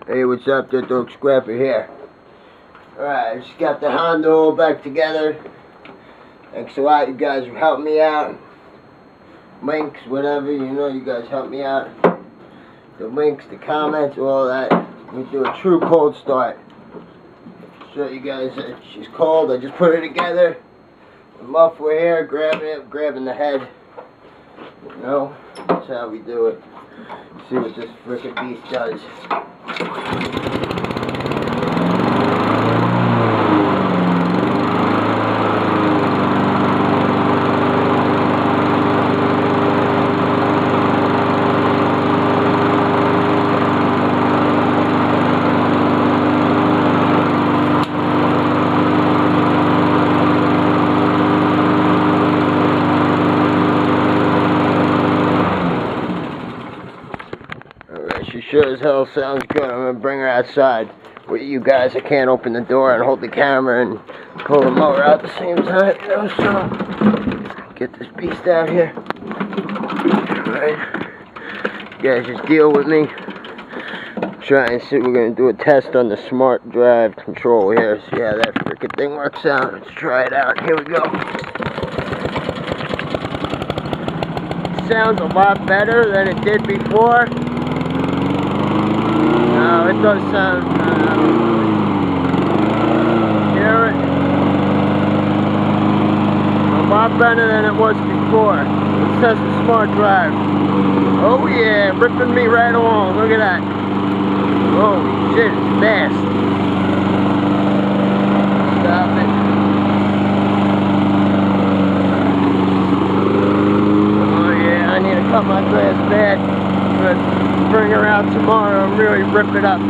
Hey, what's up? The Dog Scrapper here. Alright, I just got the Honda all back together. Thanks a lot, you guys helped me out. Links, whatever, you know, you guys helped me out. The links, the comments, all that. We do a true cold start. Show you guys that she's cold. I just put her together. The muffler here, grabbing the head. You know, that's how we do it. See what this frickin' beast does. She sure as hell sounds good. I'm gonna bring her outside with you guys. I can't open the door and hold the camera and pull the mower out at the same time, you know, so get this beast out here. Alright. You guys just deal with me. Try and see, we're gonna do a test on the smart drive control here. See how that freaking thing works out. Let's try it out. Here we go. Sounds a lot better than it did before. No, it does sound, hear it? A lot better than it was before. Let's test the smart drive. Oh yeah, ripping me right along, look at that. Holy shit, it's fast. Stop it. Oh yeah, I need to cut my grass bad. But bring her out tomorrow and really rip it up.